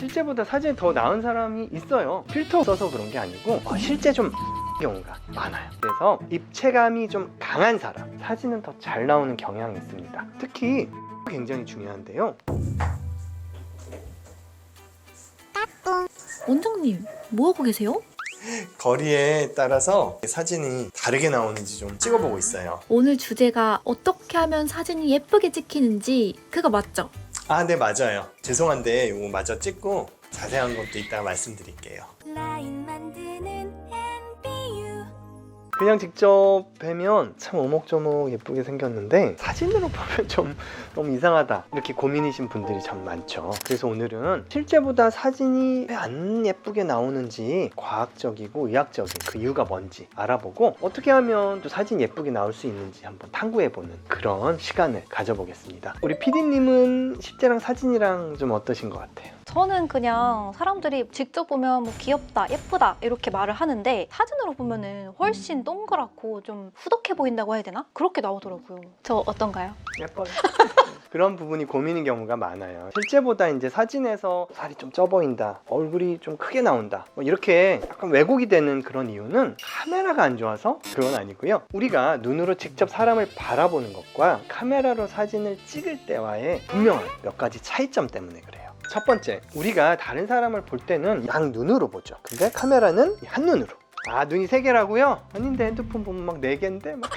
실제보다 사진이 더 나은 사람이 있어요. 필터 써서 그런 게 아니고 실제 좀 경우가 많아요. 그래서 입체감이 좀 강한 사람 사진은 더 잘 나오는 경향이 있습니다. 특히 굉장히 중요한데요. 원장님, 뭐하고 계세요? 거리에 따라서 사진이 다르게 나오는지 좀 찍어보고 있어요. 오늘 주제가 어떻게 하면 사진이 예쁘게 찍히는지 그거 맞죠? 아, 네, 맞아요. 죄송한데 이거 마저 찍고 자세한 것도 이따가 말씀드릴게요. 라인 만드는 NBU 그냥 직접 뵈면 참 오목조목 예쁘게 생겼는데 사진으로 보면 좀 너무 이상하다 이렇게 고민이신 분들이 참 많죠. 그래서 오늘은 실제보다 사진이 왜 안 예쁘게 나오는지 과학적이고 의학적인 그 이유가 뭔지 알아보고 어떻게 하면 또 사진 예쁘게 나올 수 있는지 한번 탐구해보는 그런 시간을 가져보겠습니다. 우리 PD님은 실제랑 사진이랑 좀 어떠신 것 같아요? 저는 그냥 사람들이 직접 보면 뭐 귀엽다, 예쁘다 이렇게 말을 하는데 사진으로 보면은 훨씬 동그랗고 좀 후덕해 보인다고 해야 되나? 그렇게 나오더라고요. 저 어떤가요? 예뻐요. 그런 부분이 고민인 경우가 많아요. 실제보다 이제 사진에서 살이 좀 쪄 보인다, 얼굴이 좀 크게 나온다, 뭐 이렇게 약간 왜곡이 되는 그런 이유는 카메라가 안 좋아서 그건 아니고요. 우리가 눈으로 직접 사람을 바라보는 것과 카메라로 사진을 찍을 때와의 분명한 몇 가지 차이점 때문에 그래요. 첫 번째, 우리가 다른 사람을 볼 때는 양눈으로 보죠. 근데 카메라는 한눈으로. 아, 눈이 3개라고요? 아닌데 핸드폰 보면 막 4개인데 막.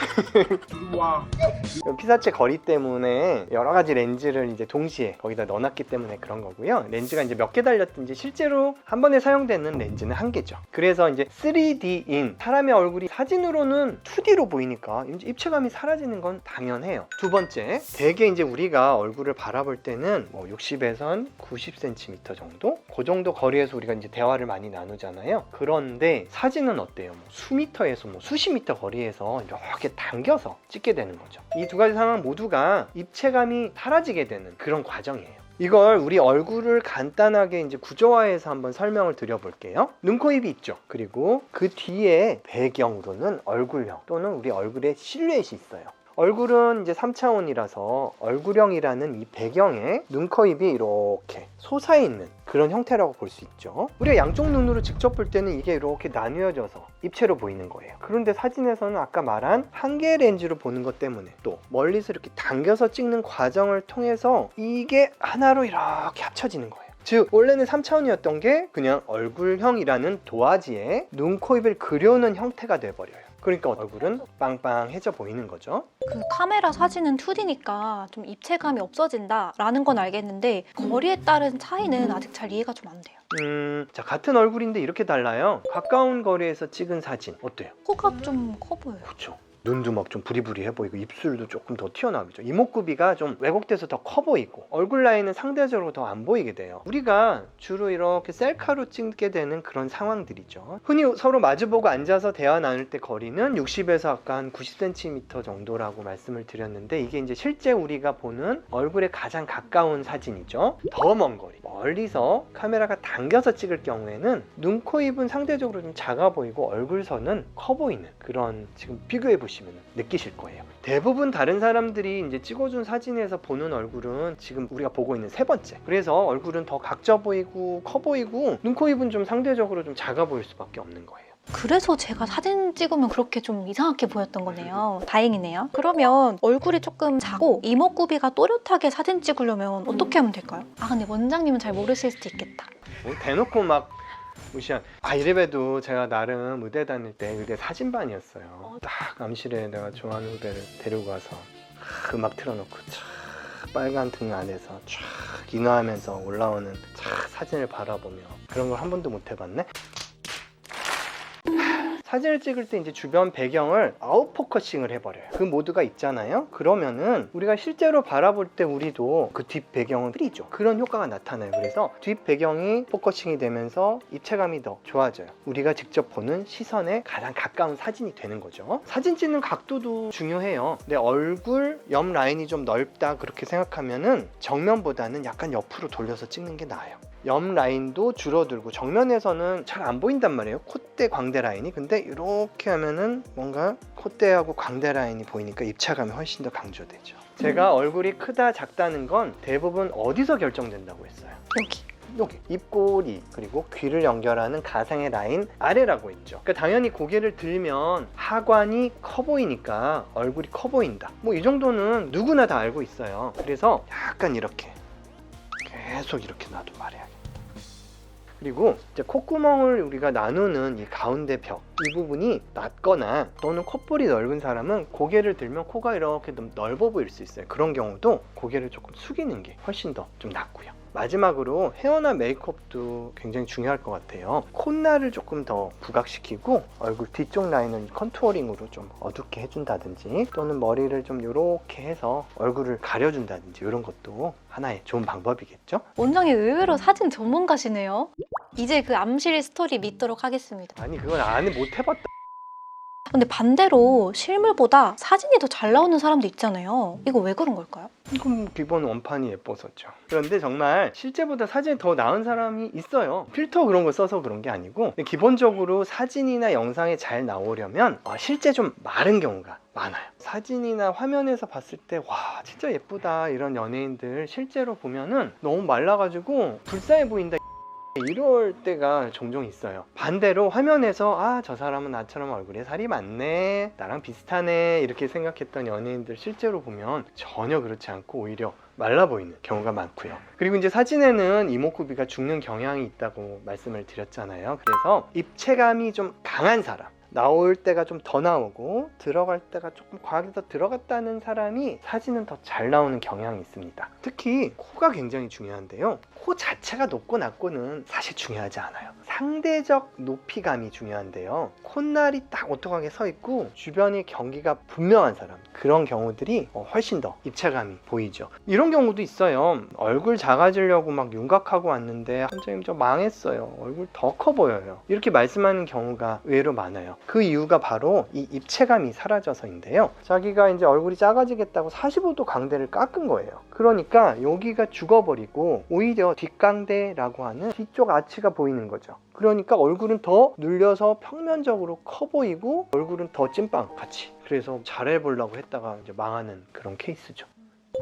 피사체 거리 때문에 여러 가지 렌즈를 이제 동시에 거기다 넣어놨기 때문에 그런 거고요. 렌즈가 이제 몇 개 달렸든지 실제로 한 번에 사용되는 렌즈는 1개죠. 그래서 이제 3D인 사람의 얼굴이 사진으로는 2D로 보이니까 이제 입체감이 사라지는 건 당연해요. 두 번째, 대개 이제 우리가 얼굴을 바라볼 때는 뭐 60에선 90cm 정도? 그 정도 거리에서 우리가 이제 대화를 많이 나누잖아요. 그런데 사진은 어때요? 뭐 수미터에서 뭐 수십 미터 거리에서 이렇게 당겨서 찍게 되는 거죠. 이 두 가지 상황 모두가 입체감이 사라지게 되는 그런 과정이에요. 이걸 우리 얼굴을 간단하게 이제 구조화해서 한번 설명을 드려볼게요. 눈, 코, 입이 있죠. 그리고 그 뒤에 배경으로는 얼굴형 또는 우리 얼굴의 실루엣이 있어요. 얼굴은 이제 3차원이라서 얼굴형이라는 이 배경에 눈, 코, 입이 이렇게 솟아있는 그런 형태라고 볼 수 있죠. 우리가 양쪽 눈으로 직접 볼 때는 이게 이렇게 나뉘어져서 입체로 보이는 거예요. 그런데 사진에서는 아까 말한 1개의 렌즈로 보는 것 때문에 또 멀리서 이렇게 당겨서 찍는 과정을 통해서 이게 하나로 이렇게 합쳐지는 거예요. 즉 원래는 3차원이었던 게 그냥 얼굴형이라는 도화지에 눈, 코, 입을 그려놓은 형태가 돼버려요. 그러니까 얼굴은 빵빵해져 보이는 거죠. 그 카메라 사진은 2D니까 좀 입체감이 없어진다라는 건 알겠는데 거리에 따른 차이는 아직 잘 이해가 좀 안 돼요. 자, 같은 얼굴인데 이렇게 달라요. 가까운 거리에서 찍은 사진 어때요? 코가 좀 커 보여요. 그렇죠. 눈도 막 좀 부리부리해 보이고 입술도 조금 더 튀어나오죠. 이목구비가 좀 왜곡돼서 더 커 보이고 얼굴 라인은 상대적으로 더 안 보이게 돼요. 우리가 주로 이렇게 셀카로 찍게 되는 그런 상황들이죠. 흔히 서로 마주보고 앉아서 대화 나눌 때 거리는 60에서 아까 한 90cm 정도라고 말씀을 드렸는데 이게 이제 실제 우리가 보는 얼굴에 가장 가까운 사진이죠. 더 먼 거리, 멀리서 카메라가 당겨서 찍을 경우에는 눈, 코, 입은 상대적으로 좀 작아 보이고 얼굴선은 커 보이는 그런 지금 비교해 보시면 느끼실 거예요. 대부분 다른 사람들이 이제 찍어준 사진에서 보는 얼굴은 지금 우리가 보고 있는 3번째. 그래서 얼굴은 더 각져 보이고 커 보이고 눈, 코, 입은 좀 상대적으로 좀 작아 보일 수밖에 없는 거예요. 그래서 제가 사진 찍으면 그렇게 좀 이상하게 보였던 거네요. 다행이네요. 그러면 얼굴이 조금 작고 이목구비가 또렷하게 사진 찍으려면 어떻게 하면 될까요? 아 근데 원장님은 잘 모르실 수도 있겠다. 뭐 대놓고 막 무시한. 이래봬도 제가 나름 의대 다닐 때 의대 사진반이었어요. 딱 암실에 내가 좋아하는 후배를 데리고 가서 음악 틀어놓고 촥 빨간 등 안에서 촥 인화하면서 올라오는 촥 사진을 바라보며 그런 걸 한 번도 못 해봤네. 사진을 찍을 때 이제 주변 배경을 아웃포커싱을 해버려요. 그 모드가 있잖아요. 그러면은 우리가 실제로 바라볼 때 우리도 그 뒷 배경은 흐리죠. 그런 효과가 나타나요. 그래서 뒷 배경이 포커싱이 되면서 입체감이 더 좋아져요. 우리가 직접 보는 시선에 가장 가까운 사진이 되는 거죠. 사진 찍는 각도도 중요해요. 내 얼굴 옆 라인이 좀 넓다 그렇게 생각하면은 정면보다는 약간 옆으로 돌려서 찍는 게 나아요. 옆 라인도 줄어들고 정면에서는 잘 안 보인단 말이에요. 콧대 광대 라인이. 근데 이렇게 하면은 뭔가 콧대하고 광대 라인이 보이니까 입체감이 훨씬 더 강조되죠. 제가 얼굴이 크다 작다는 건 대부분 어디서 결정된다고 했어요? 여기. 여기 입꼬리 그리고 귀를 연결하는 가상의 라인 아래라고 했죠. 그러니까 당연히 고개를 들면 하관이 커 보이니까 얼굴이 커 보인다. 뭐 이 정도는 누구나 다 알고 있어요. 그래서 약간 이렇게 계속 이렇게 놔도 말해야겠다. 그리고 이제 콧구멍을 우리가 나누는 이 가운데 벽, 이 부분이 낮거나 또는 콧볼이 넓은 사람은 고개를 들면 코가 이렇게 좀 넓어 보일 수 있어요. 그런 경우도 고개를 조금 숙이는 게 훨씬 더 좀 낫고요. 마지막으로 헤어나 메이크업도 굉장히 중요할 것 같아요. 콧날을 조금 더 부각시키고 얼굴 뒤쪽 라인을 컨투어링으로 좀 어둡게 해준다든지 또는 머리를 좀 이렇게 해서 얼굴을 가려준다든지 이런 것도 하나의 좋은 방법이겠죠? 원장님 의외로 사진 전문가시네요. 이제 그 암실 스토리 믿도록 하겠습니다. 아니 그건 안 못 해봤다. 근데 반대로 실물보다 사진이 더 잘 나오는 사람도 있잖아요. 이거 왜 그런 걸까요? 이건 기본 원판이 예뻐서죠. 그런데 정말 실제보다 사진이 더 나은 사람이 있어요. 필터 그런 거 써서 그런 게 아니고 근데 기본적으로 사진이나 영상에 잘 나오려면 실제 좀 마른 경우가 많아요. 사진이나 화면에서 봤을 때 와 진짜 예쁘다 이런 연예인들 실제로 보면은 너무 말라가지고 불쌍해 보인다 이럴 때가 종종 있어요. 반대로 화면에서 저 사람은 나처럼 얼굴에 살이 많네, 나랑 비슷하네 이렇게 생각했던 연예인들 실제로 보면 전혀 그렇지 않고 오히려 말라 보이는 경우가 많고요. 그리고 이제 사진에는 이목구비가 죽는 경향이 있다고 말씀을 드렸잖아요. 그래서 입체감이 좀 강한 사람, 나올 때가 좀 더 나오고 들어갈 때가 조금 과하게 더 들어갔다는 사람이 사진은 더 잘 나오는 경향이 있습니다. 특히 코가 굉장히 중요한데요. 코 자체가 높고 낮고는 사실 중요하지 않아요. 상대적 높이감이 중요한데요. 콧날이 딱 오똑하게 서 있고 주변에 경기가 분명한 사람, 그런 경우들이 훨씬 더 입체감이 보이죠. 이런 경우도 있어요. 얼굴 작아지려고 막 윤곽하고 왔는데 선생님 저 망했어요, 얼굴 더 커 보여요, 이렇게 말씀하는 경우가 의외로 많아요. 그 이유가 바로 이 입체감이 사라져서인데요. 자기가 이제 얼굴이 작아지겠다고 45도 광대를 깎은 거예요. 그러니까 여기가 죽어버리고 오히려 뒷광대라고 하는 뒤쪽 아치가 보이는 거죠. 그러니까 얼굴은 더 눌려서 평면적으로 커 보이고 얼굴은 더 찐빵 같이, 그래서 잘해보려고 했다가 이제 망하는 그런 케이스죠.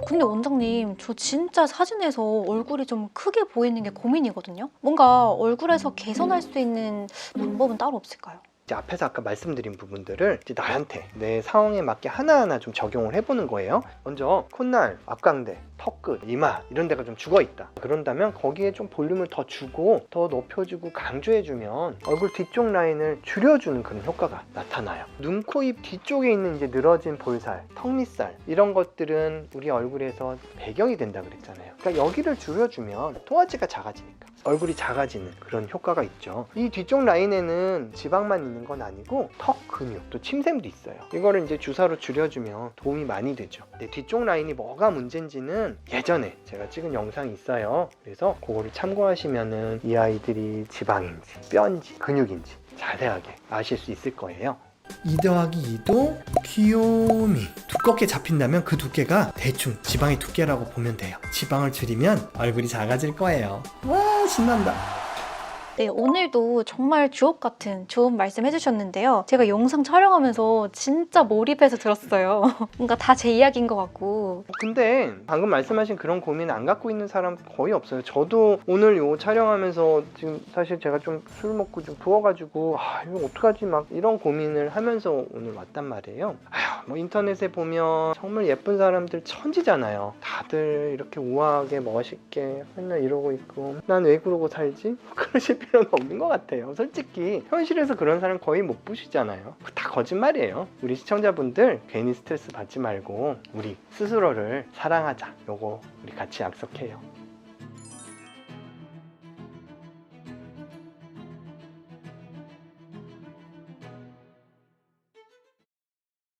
근데 원장님, 저 진짜 사진에서 얼굴이 좀 크게 보이는 게 고민이거든요. 뭔가 얼굴에서 개선할 수 있는 방법은 따로 없을까요? 이제 앞에서 아까 말씀드린 부분들을 이제 나한테 내 상황에 맞게 하나하나 좀 적용을 해보는 거예요. 먼저 콧날, 앞광대, 턱끝, 이마 이런 데가 좀 죽어있다. 그런다면 거기에 좀 볼륨을 더 주고 더 높여주고 강조해주면 얼굴 뒤쪽 라인을 줄여주는 그런 효과가 나타나요. 눈, 코, 입 뒤쪽에 있는 이제 늘어진 볼살, 턱 밑살 이런 것들은 우리 얼굴에서 배경이 된다 그랬잖아요. 그러니까 여기를 줄여주면 토화지가 작아지니까 얼굴이 작아지는 그런 효과가 있죠. 이 뒤쪽 라인에는 지방만 있는 건 아니고 턱 근육, 또 침샘도 있어요. 이거를 이제 주사로 줄여주면 도움이 많이 되죠. 근데 뒤쪽 라인이 뭐가 문제인지는 예전에 제가 찍은 영상이 있어요. 그래서 그거를 참고하시면은 이 아이들이 지방인지 뼈인지 근육인지 자세하게 아실 수 있을 거예요. 2 더하기 2도 귀요미 두껍게 잡힌다면 그 두께가 대충 지방의 두께라고 보면 돼요. 지방을 줄이면 얼굴이 작아질 거예요. 와 신난다. 네, 오늘도 정말 주옥 같은 좋은 말씀 해주셨는데요. 제가 영상 촬영하면서 진짜 몰입해서 들었어요. 뭔가 다 제 이야기인 것 같고. 근데 방금 말씀하신 그런 고민 안 갖고 있는 사람 거의 없어요. 저도 오늘 요 촬영하면서 지금 사실 제가 좀 술 먹고 좀 부어가지고 이거 어떡하지 막 이런 고민을 하면서 오늘 왔단 말이에요. 뭐 인터넷에 보면 정말 예쁜 사람들 천지잖아요. 다들 이렇게 우아하게 멋있게 맨날 이러고 있고 난 왜 그러고 살지? 그러실 필요는 없는 것 같아요. 솔직히 현실에서 그런 사람 거의 못 보시잖아요. 다 거짓말이에요. 우리 시청자분들 괜히 스트레스 받지 말고 우리 스스로를 사랑하자. 요거 우리 같이 약속해요.